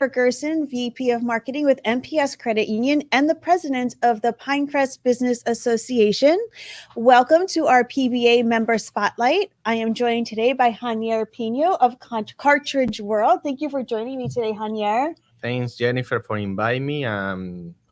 Gerson, VP of Marketing with MPS Credit Union and the president of the Pinecrest Business Association. Welcome to our PBA member spotlight. I am joined today by Janyer Pino of Cartridge World. Thank you for joining me today, Janyer. Thanks, Jennifer, for inviting me.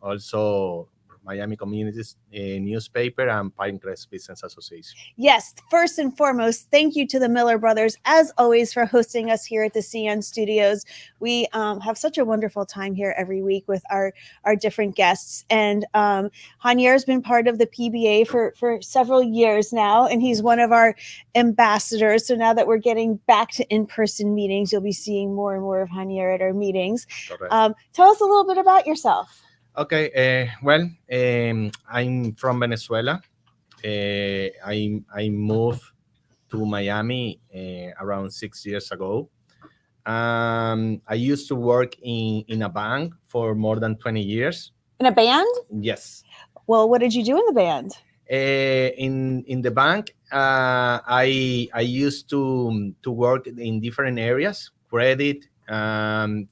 Also, Miami Communities newspaper and Pinecrest Business Association. Yes, first and foremost, thank you to the Miller brothers, as always, for hosting us here at the CN Studios. We have such a wonderful time here every week with our different guests. And Janyer has been part of the PBA for several years now, and he's one of our ambassadors. So now that we're getting back to in-person meetings, you'll be seeing more and more of Janyer at our meetings. Tell us a little bit about yourself. Okay, I'm from Venezuela. I moved to Miami around 6 years ago. I used to work in a bank for more than 20 years. In a band? Yes. Well, what did you do in the band? In the bank, I used to work in different areas, credit,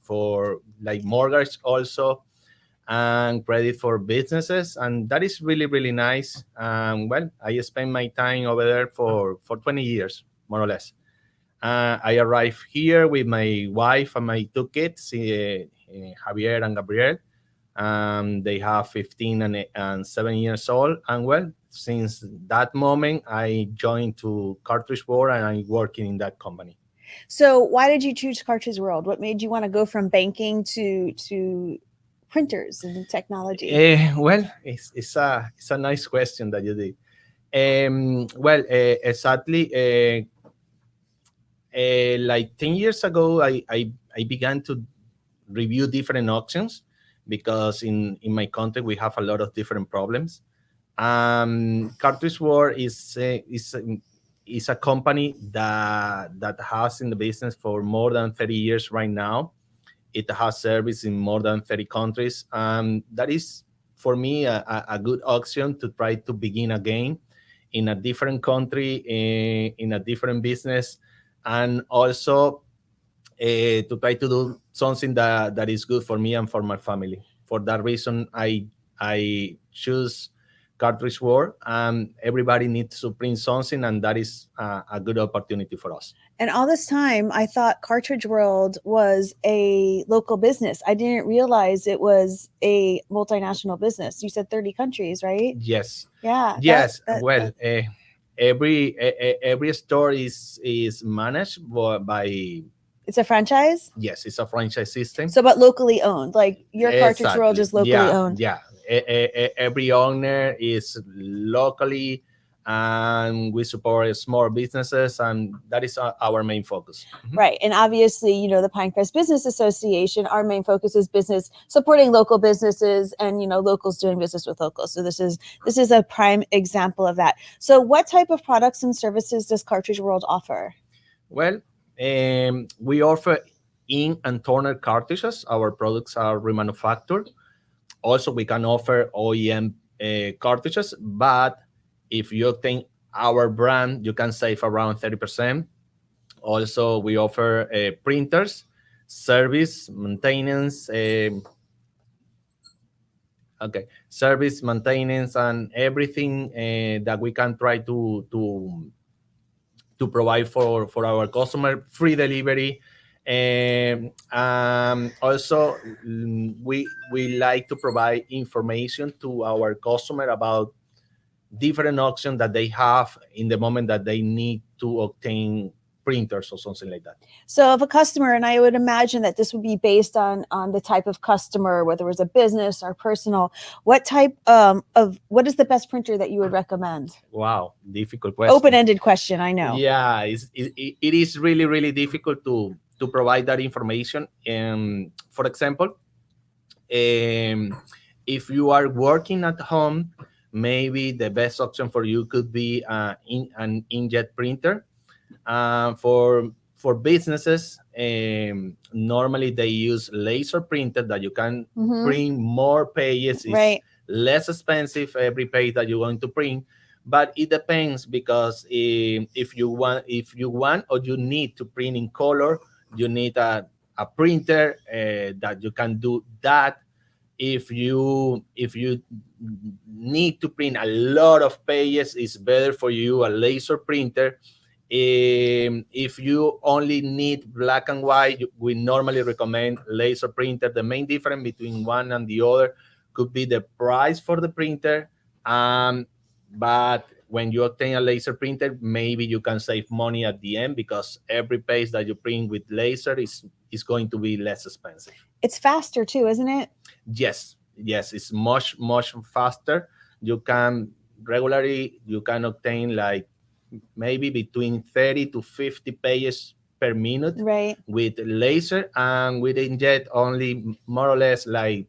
for like mortgage also, and credit for businesses, and that is really, really nice. I spent my time over there for 20 years, more or less. I arrived here with my wife and my two kids, Javier and Gabriel. They have 15 and 7 years old. And since that moment, I joined to Cartridge World, and I'm working in that company. So why did you choose Cartridge World? What made you want to go from banking to printers and technology? It's a nice question that you did. Exactly. Like 10 years ago, I began to review different options because in my country we have a lot of different problems. Cartridge World is a company that has in the business for more than 30 years right now. It has service in more than 30 countries. That is, for me, a good option to try to begin again in a different country, in a different business, and also to try to do something that is good for me and for my family. For that reason, I choose Cartridge World. Everybody needs to print something, and that is a good opportunity for us. And all this time, I thought Cartridge World was a local business. I didn't realize it was a multinational business. You said 30 countries, right? Yes. Yeah. Yes. Every store is managed by. It's a franchise? Yes, it's a franchise system. So, but locally owned. Like your Cartridge World is locally owned. Yeah. Every owner is locally, and we support small businesses, and that is our main focus. Right. And obviously, the Pinecrest Business Association, our main focus is business, supporting local businesses and, locals doing business with locals. So this is a prime example of that. So what type of products and services does Cartridge World offer? Well, we offer ink and toner cartridges. Our products are remanufactured. Also, we can offer OEM cartridges, but if you obtain our brand, you can save around 30%. Also, we offer printers, service, maintenance, service, maintenance, and everything that we can try to provide for our customer, free delivery. Also, we like to provide information to our customer about different options that they have in the moment that they need to obtain printers or something like that. So if a customer, and I would imagine that this would be based on the type of customer, whether it was a business or personal, what type what is the best printer that you would recommend? Wow, difficult question. Open-ended question, I know. Yeah, it is really, really difficult to provide that information. For example, if you are working at home, maybe the best option for you could be an inkjet printer. For businesses, normally they use laser printer that you can print more pages. It's less expensive every page that you're going to print, but it depends, because if you want or you need to print in color, you need a a printer that you can do that. If you need to print a lot of pages, it's better for you a laser printer. If you only need black and white, we normally recommend laser printer. The main difference between one and the other could be the price for the printer. But when you obtain a laser printer, maybe you can save money at the end because every page that you print with laser is going to be less expensive. It's faster too, isn't it? Yes, it's much faster. You can obtain like maybe between 30 to 50 pages per minute, right, with laser, and with inkjet only more or less like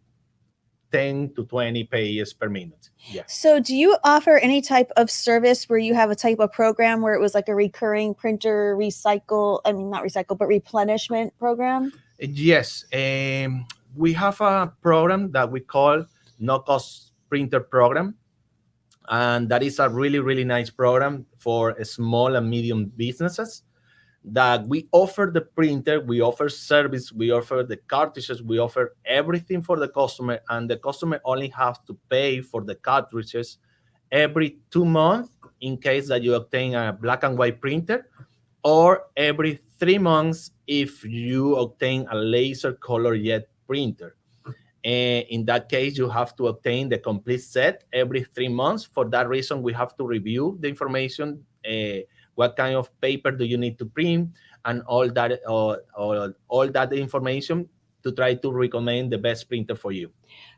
10 to 20 pages per minute. Yeah. So do you offer any type of service where you have a type of program where it was like a recurring printer not recycle, but replenishment program? Yes. We have a program that we call no cost printer program. And that is a really nice program for small and medium businesses, that we offer the printer, we offer service, we offer the cartridges, we offer everything for the customer, and the customer only has to pay for the cartridges every 2 months in case that you obtain a black and white printer, or every 3 months if you obtain a laser color jet printer. In that case, you have to obtain the complete set every 3 months. For that reason, we have to review the information, what kind of paper do you need to print, and all that information to try to recommend the best printer for you.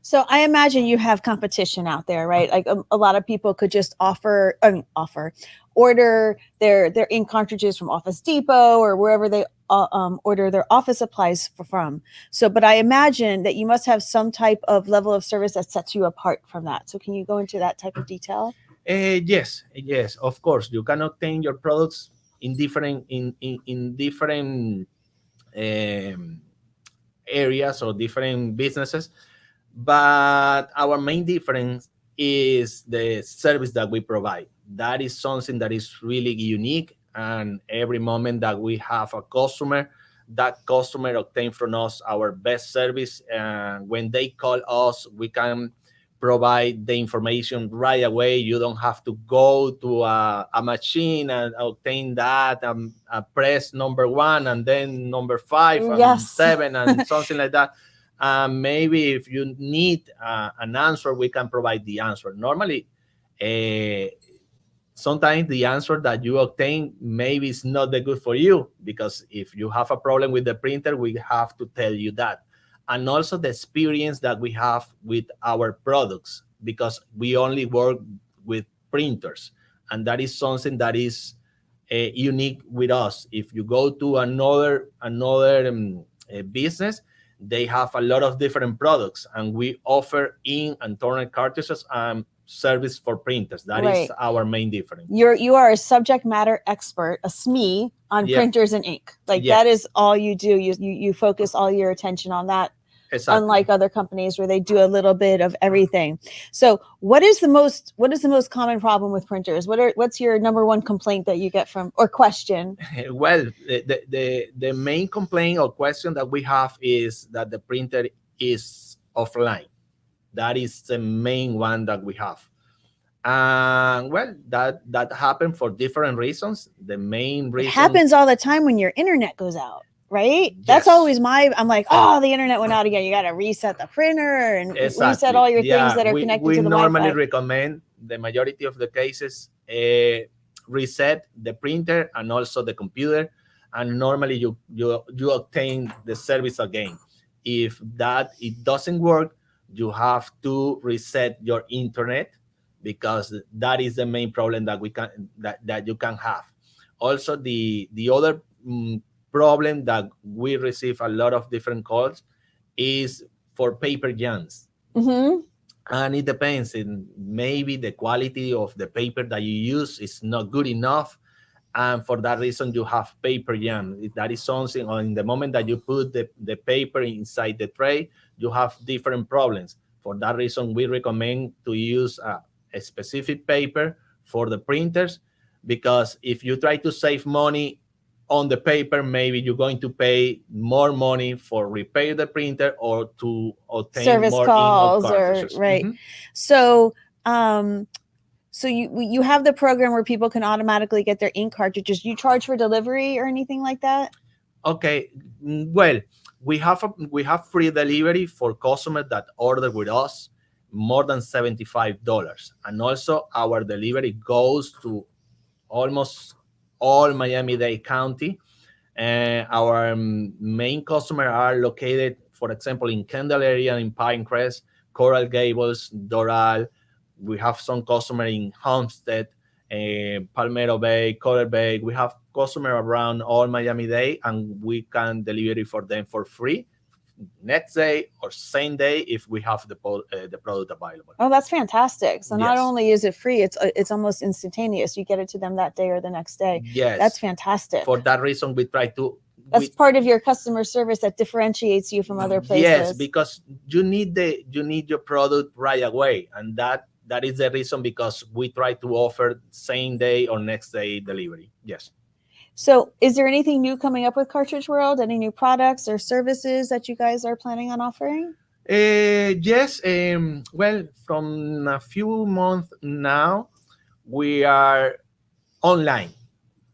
So I imagine you have competition out there, right? Like a lot of people could just order their ink cartridges from Office Depot or wherever they order their office supplies from. So, but I imagine that you must have some type of level of service that sets you apart from that. So can you go into that type of detail? Yes, of course. You can obtain your products in different areas or different businesses, but our main difference is the service that we provide. That is something that is really unique, and every moment that we have a customer, that customer obtain from us our best service, and when they call us, we can provide the information right away. You don't have to go to a machine and obtain that, press number 1 and then number 5 and Yes. 7 and something like that. Maybe if you need an answer, we can provide the answer. Normally, sometimes the answer that you obtain maybe is not that good for you, because if you have a problem with the printer, we have to tell you that. And also the experience that we have with our products, because we only work with printers, and that is something that is unique with us. If you go to another business, they have a lot of different products, and we offer ink and toner cartridges and service for printers. That Right. is our main difference. You are a subject matter expert, a SME on Yeah. printers and ink. Like Yeah. that is all you do. You focus all your attention on that. Exactly. Unlike other companies where they do a little bit of everything. So what is the most common problem with printers? What's your number one complaint that you get from, or question? Well, the main complaint or question that we have is that the printer is offline. That is the main one that we have. Well, that happened for different reasons. The main reason, It happens all the time when your internet goes out, right? Yes. That's always I'm like, oh, the internet went out again. You got to reset the printer and reset all your things that are connected to the Wi-Fi. We normally recommend, the majority of the cases, reset the printer and also the computer, and normally you obtain the service again. If it doesn't work, you have to reset your internet, because that is the main problem that you can have. Also, the other problem that we receive a lot of different calls is for paper jams. Mm-hmm. And it depends. Maybe the quality of the paper that you use is not good enough, and for that reason you have paper jam. That is something, in the moment that you put the paper inside the tray, you have different problems. For that reason, we recommend to use a specific paper for the printers, because if you try to save money on the paper, maybe you're going to pay more money for repair the printer or to obtain Service more ink of calls or cartridges. right. So so you have the program where people can automatically get their ink cartridges. You charge for delivery or anything like that? Okay, well, we have free delivery for customers that order with us more than $75, and also our delivery goes to almost all Miami-Dade County. And our main customers are located, for example, in Kendall area, in Pinecrest, Coral Gables, Doral. We have some customer in Homestead, Palmetto Bay, Coral Bay. We have customer around all Miami-Dade, and we can deliver it for them for free next day or same day if we have the product available. Oh, that's fantastic. So not Yes. only is it free, it's almost instantaneous. You get it to them that day or the next day. Yes. That's fantastic. For that reason, we try to. That's part of your customer service that differentiates you from other places. Yes, because you need your product right away, and that is the reason because we try to offer same day or next day delivery. Yes. So is there anything new coming up with Cartridge World? Any new products or services that you guys are planning on offering? Yes. Well, from a few months now, we are online.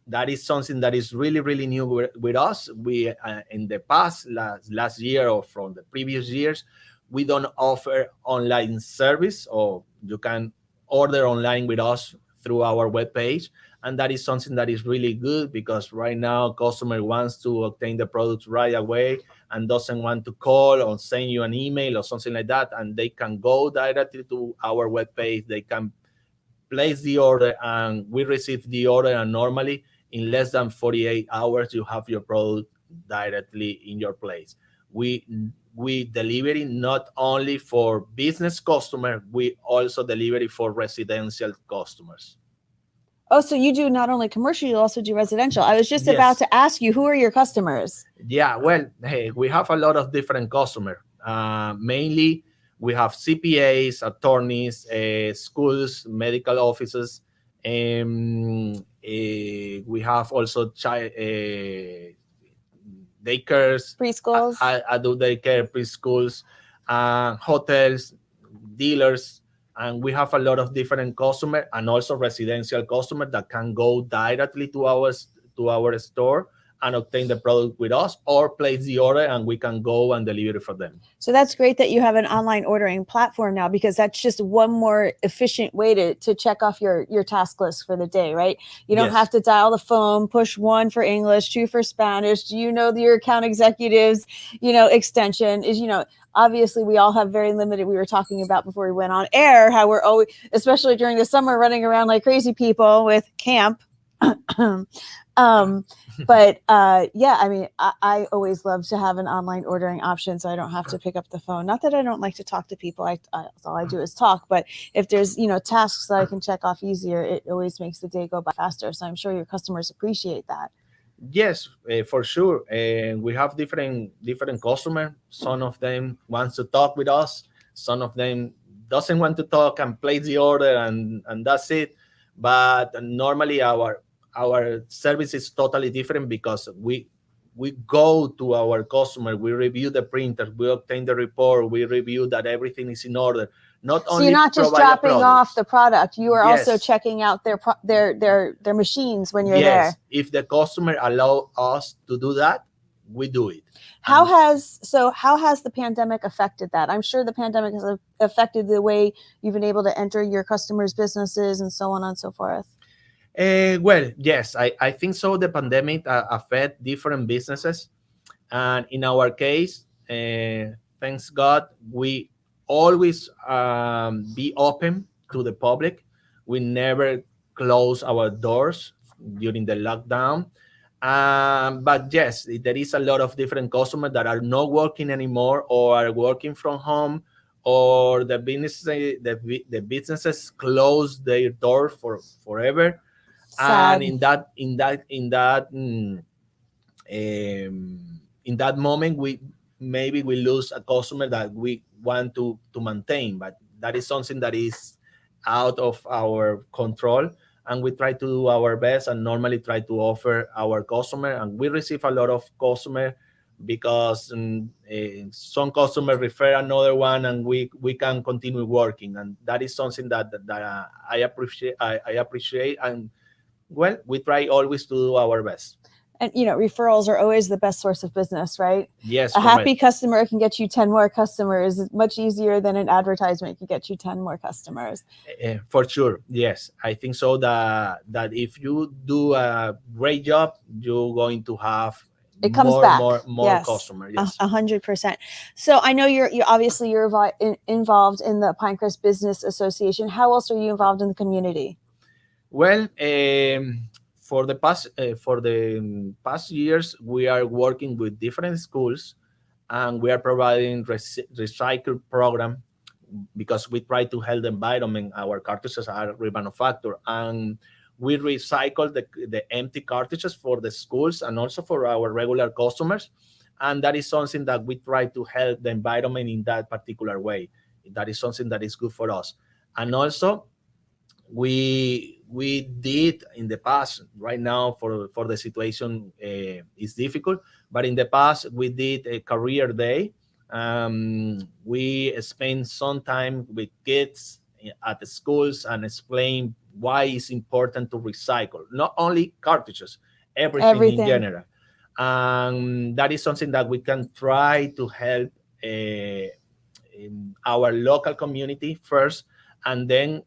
That is something that is really, really new with us. We in the past, last year or from the previous years, we don't offer online service, or you can order online with us through our webpage. And that is something that is really good because right now customer wants to obtain the products right away and doesn't want to call or send you an email or something like that. And they can go directly to our webpage. They can place the order and we receive the order, and normally in less than 48 hours you have your product directly in your place. We deliver it not only for business customer, we also deliver it for residential customers. Oh, so you do not only commercial, you also do residential. I was just about to ask you, who are your customers? Yeah, well, hey, we have a lot of different customers. Mainly, we have CPAs, attorneys, schools, medical offices. We have also child daycares, preschools, adult daycare, preschools, hotels, dealers, and we have a lot of different customers and also residential customers that can go directly to our store and obtain the product with us or place the order and we can go and deliver it for them. So that's great that you have an online ordering platform now, because that's just one more efficient way to check off your task list for the day, right? You don't have to dial the phone, push 1 for English, 2 for Spanish. Do you know your account executives, extension is, obviously we all have very limited, we were talking about before we went on air, how we're always, especially during the summer, running around like crazy people with camp. But yeah, I mean, I always love to have an online ordering option so I don't have to pick up the phone. Not that I don't like to talk to people. All I do is talk. But if there's, tasks that I can check off easier, it always makes the day go by faster. So I'm sure your customers appreciate that. Yes, for sure. We have different customers. Some of them wants to talk with us. Some of them doesn't want to talk and place the order and that's it. But normally our service is totally different because we go to our customer, we review the printer, we obtain the report, we review that everything is in order. So you're not just dropping off the product, you are also checking out their machines when you're there. If the customer allow us to do that, we do it. How has the pandemic affected that? I'm sure the pandemic has affected the way you've been able to enter your customers' businesses and so on and so forth. Well, yes, I think so. The pandemic affect different businesses, and in our case, thanks God, we always be open to the public. We never close our doors during the lockdown. But yes, there is a lot of different customers that are not working anymore or are working from home, or the businesses close their doors forever. Sad. And in that moment, we lose a customer that we want to maintain, but that is something that is out of our control. and we try to do our best and normally try to offer our customer, and we receive a lot of customer because some customer refer another one, and we can continue working, and that is something that I appreciate. I appreciate, and well, we try always to do our best. And referrals are always the best source of business, right? Yes, a happy correct. customer can get you 10 more customers. It's much easier than an advertisement can get you 10 more customers. For sure, yes, I think so. That if you do a great job, you're going to have it comes back. More Yes. customer. Yes, 100%. So I know you're obviously involved in the Pinecrest Business Association. How else are you involved in the community? Well, for the past years, we are working with different schools, and we are providing recycle program because we try to help the environment. Our cartridges are remanufactured, and we recycle the empty cartridges for the schools and also for our regular customers. And that is something that we try to help the environment in that particular way. That is something that is good for us. And also, we did in the past. Right now, for the situation is difficult, but in the past we did a career day. We spent some time with kids at the schools and explain why it's important to recycle, not only cartridges, everything. In general. And that is something that we can try to help in our local community first, and then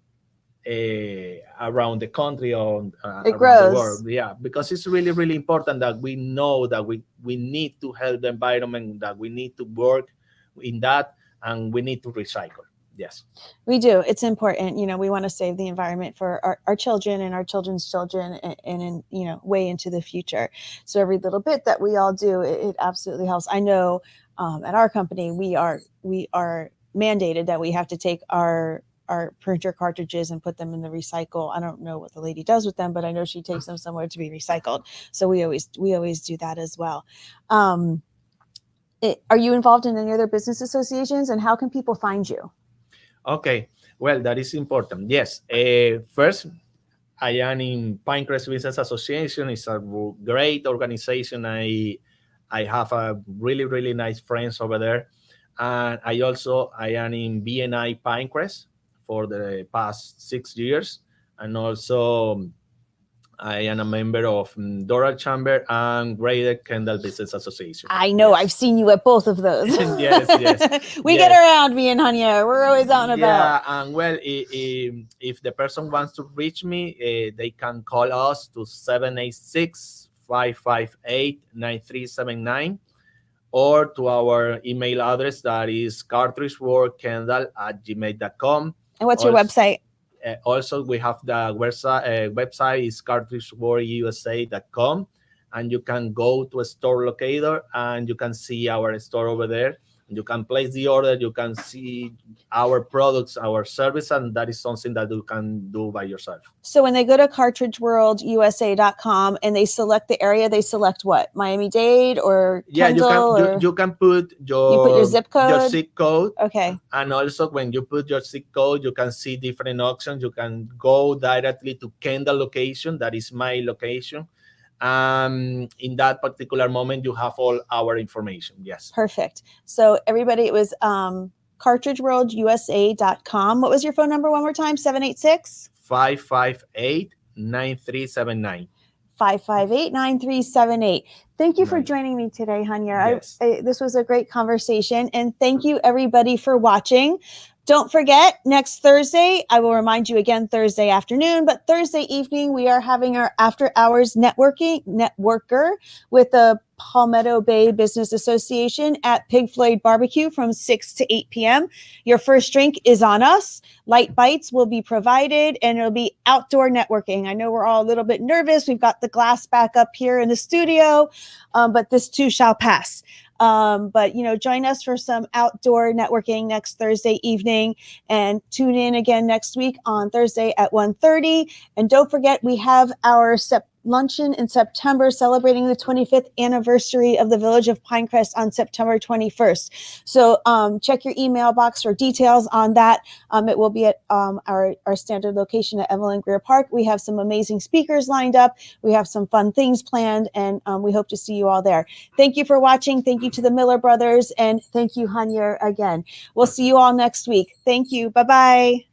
around the country or it around grows. The world. Yeah, because it's really, really important that we know that we need to help the environment, that we need to work in that, and we need to recycle. Yes, we do. It's important. We want to save the environment for our children and our children's children, and way into the future. So every little bit that we all do, it absolutely helps. I know at our company, we are mandated that we have to take our printer cartridges and put them in the recycle. I don't know what the lady does with them, but I know she takes them somewhere to be recycled. So we always do that as well. Are you involved in any other business associations, and how can people find you? Okay, well, that is important. Yes, first, I am in Pinecrest Business Association. It's a great organization. I have a really, really nice friends over there. And I am in BNI Pinecrest for the past 6 years. And also I am a member of Doral Chamber and Greater Kendall Business Association. I know, yes. I've seen you at both of those. Yes. We get around, me and Janyer. We're always out and about. Yeah, and well, if the person wants to reach me, they can call us to 786-558-9379, or to our email address that is cartridgeworldkendall@gmail.com. And what's your website? Also, we have the website is cartridgeworldusa.com, and you can go to a store locator and you can see our store over there. You can place the order, you can see our products, our service, and that is something that you can do by yourself. So when they go to cartridgeworldusa.com and they select the area, they select what? Miami-Dade or Kendall? You can put your zip code? Your zip code. Okay. And also when you put your zip code, you can see different options. You can go directly to Kendall location, that is my location. In that particular moment, you have all our information. Yes. Perfect. So everybody, it was cartridgeworldusa.com. What was your phone number one more time? 786-558-9379. 558-9378. Thank you for joining me today, Janyer. Yes. This was a great conversation, and thank you everybody for watching. Don't forget, next Thursday, I will remind you again, Thursday afternoon, but Thursday evening, we are having our after hours networker with the Palmetto Bay Business Association at Pig Floyd Barbecue from 6 to 8 p.m. Your first drink is on us. Light bites will be provided, and it'll be outdoor networking. I know we're all a little bit nervous. We've got the glass back up here in the studio, but this too shall pass. But join us for some outdoor networking next Thursday evening, and tune in again next week on Thursday at 1:30. And don't forget, we have our luncheon in September celebrating the 25th anniversary of the Village of Pinecrest on September 21st. So check your email box for details on that. It will be at our standard location at Evelyn Greer Park. We have some amazing speakers lined up. We have some fun things planned, and we hope to see you all there. Thank you for watching. Thank you to the Miller brothers, and thank you, Janyer, again. We'll see you all next week. Thank you. Bye-bye.